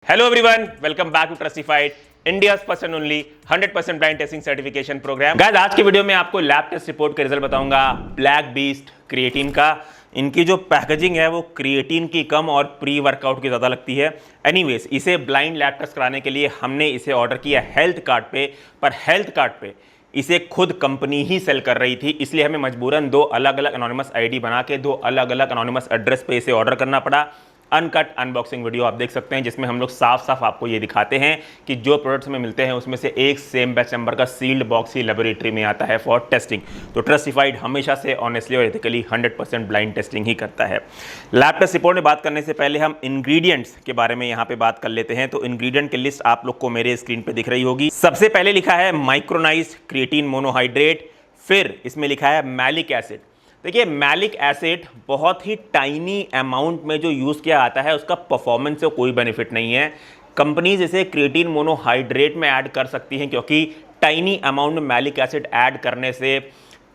Hello everyone, welcome back to Trustified, India's first and only 100% blind testing certification programme. Guys, आज के video में आपको lab test report के result बताऊंगा Black Beast creatine का। इनकी जो पैकेजिंग है वो क्रिएटिन की कम और प्री वर्कआउट की ज़्यादा लगती है। एनीवेज, इसे ब्लाइंड लैब टेस्ट कराने के लिए हमने इसे ऑर्डर किया हेल्थ कार्ड पे, पर हेल्थ कार्ड पे इसे खुद कंपनी ही सेल कर रही थी, इसलिए हमें मजबूरन दो अलग अलग एनोनिमस आईडी बना के दो अलग अलग एनोनिमस एड्रेस पे इसे ऑर्डर करना पड़ा। अनकट अनबॉक्सिंग वीडियो आप देख सकते हैं जिसमें हम लोग साफ साफ आपको ये दिखाते हैं कि जो प्रोडक्ट्स हमें मिलते हैं उसमें से एक सेम बैच नंबर का सील्ड बॉक्स ही लेबोरेटरी में आता है फॉर टेस्टिंग। तो ट्रस्टिफाइड हमेशा से ऑनेस्टली और एथिकली 100% ब्लाइंड टेस्टिंग ही करता है। लैब टेस्ट रिपोर्ट में बात करने से पहले हम इंग्रेडिएंट्स के बारे में यहाँ पे बात कर लेते हैं। तो इंग्रेडिएंट की लिस्ट आप लोग को मेरे स्क्रीन पे दिख रही होगी। सबसे पहले लिखा है माइक्रोनाइज्ड क्रिएटिन मोनोहाइड्रेट, फिर इसमें लिखा है मैलिक एसिड। देखिए, मैलिक एसिड बहुत ही टाइनी अमाउंट में जो यूज़ किया आता है उसका परफॉर्मेंस से कोई बेनिफिट नहीं है। कंपनीज इसे क्रिएटिन मोनोहाइड्रेट में ऐड कर सकती हैं क्योंकि टाइनी अमाउंट में मैलिक एसिड ऐड करने से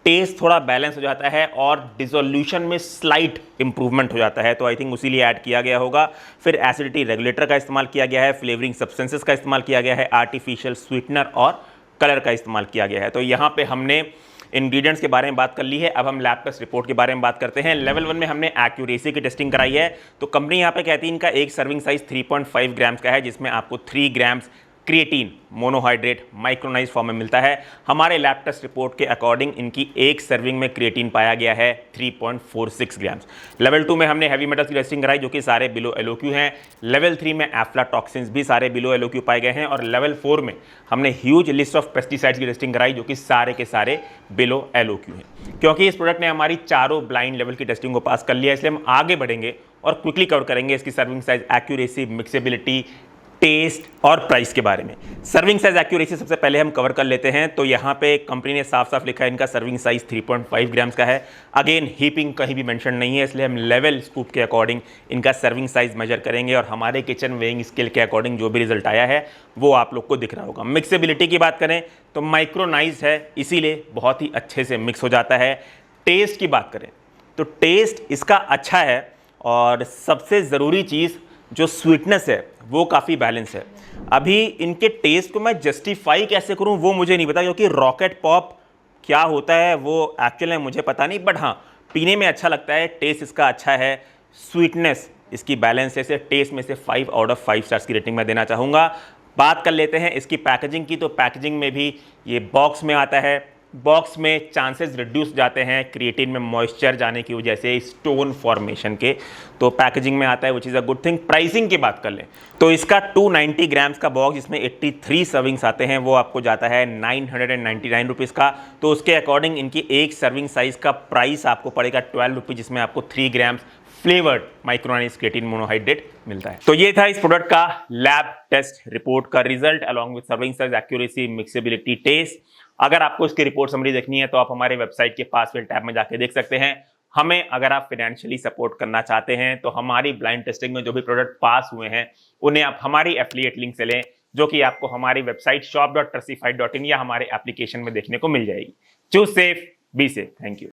टेस्ट थोड़ा बैलेंस हो जाता है और डिसोल्यूशन में स्लाइट इंप्रूवमेंट हो जाता है। तो आई थिंक उसी लिए ऐड किया गया होगा। फिर एसिडिटी रेगुलेटर का इस्तेमाल किया गया है, फ्लेवरिंग सब्सटेंसेस का इस्तेमाल किया गया है, आर्टिफिशियल स्वीटनर और कलर का इस्तेमाल किया गया है। तो यहाँ पे हमने इंग्रेडिएंट्स के बारे में बात कर ली है। अब हम लैब टेस्ट रिपोर्ट के बारे में बात करते हैं। लेवल 1 में हमने एक्यूरेसी की टेस्टिंग कराई है। तो कंपनी यहाँ पे कहती है इनका एक सर्विंग साइज 3.5 ग्राम्स का है, जिसमें आपको 3 grams creatine monohydrate micronised form में मिलता है। हमारे लैब टेस्ट रिपोर्ट के अकॉर्डिंग इनकी एक सर्विंग में क्रिएटिन पाया गया है 3.46 ग्राम्स। लेवल 2 में हमने हैवी मेटल्स की टेस्टिंग कराई जो कि सारे बिलो एलओक्यू हैं। लेवल 3 में एफ्लाटॉक्सिन्स भी सारे बिलो एलओक्यू पाए गए हैं। और लेवल 4 में हमने ह्यूज लिस्ट ऑफ पेस्टिसाइड्स की टेस्टिंग कराई जो कि सारे के सारे बिलो एलओक्यू हैं। क्योंकि इस प्रोडक्ट ने हमारी चारों ब्लाइंड लेवल की टेस्टिंग को पास कर लिया, इसलिए हम आगे बढ़ेंगे और क्विकली कवर करेंगे इसकी serving size, accuracy, mixability, test और प्राइस के बारे में। सर्विंग साइज एक्यूरेसी सबसे पहले हम कवर कर लेते हैं। तो यहाँ पे कंपनी ने साफ साफ लिखा है इनका सर्विंग साइज 3.5 ग्राम्स का है। अगेन हीपिंग कहीं भी मेंशन नहीं है, इसलिए हम लेवल स्कूप के अकॉर्डिंग इनका सर्विंग साइज मेजर करेंगे और हमारे किचन वेइंग स्केल के अकॉर्डिंग जो भी रिजल्ट आया है वो आप लोग को दिख रहा होगा। मिक्सेबिलिटी की बात करें तो माइक्रोनाइज है, इसीलिए बहुत ही अच्छे से मिक्स हो जाता है। टेस्ट की बात करें तो टेस्ट इसका अच्छा है और सबसे ज़रूरी चीज़ जो स्वीटनेस है वो काफ़ी बैलेंस है। अभी इनके टेस्ट को मैं जस्टिफाई कैसे करूं वो मुझे नहीं पता, क्योंकि रॉकेट पॉप क्या होता है वो एक्चुअल में मुझे पता नहीं, बट हाँ पीने में अच्छा लगता है, टेस्ट इसका अच्छा है, स्वीटनेस इसकी बैलेंस है। इसे टेस्ट में से 5 आउट ऑफ 5 स्टार्स की रेटिंग मैं देना चाहूँगा। बात कर लेते हैं इसकी पैकेजिंग की। तो पैकेजिंग में भी ये बॉक्स में आता है। बॉक्स में चांसेस रिड्यूस जाते हैं क्रिएटिन में मॉइस्चर जाने की वजह से, स्टोन फॉर्मेशन के। तो पैकेजिंग में आता है which is a good thing. Pricing की बात कर लें तो इसका 290 ग्राम्स का बॉक्स जिसमें 83 सर्विंग्स आते हैं वो आपको जाता है 999 रुपीज़ का। तो उसके अकॉर्डिंग इनकी एक सर्विंग साइज का प्राइस आपको पड़ेगा 12 रुपीज़, जिसमें आपको 3 grams flavoured micronised creatine monohydrate मिलता है। तो ये था इस प्रोडक्ट का लैब टेस्ट रिपोर्ट का result along with serving size, accuracy, mixability, taste. अगर आपको इसकी रिपोर्ट समरी देखनी है तो आप हमारे वेबसाइट के पास फिल टैब में जाके देख सकते हैं। हमें अगर आप फाइनेंशियली सपोर्ट करना चाहते हैं तो हमारी ब्लाइंड टेस्टिंग में जो भी प्रोडक्ट पास हुए हैं उन्हें आप हमारी एफिलिएट लिंक से लें, जो कि आपको हमारी वेबसाइट shop.trustify.in या हमारे एप्लीकेशन में देखने को मिल जाएगी। Choose safe, be safe. Thank you.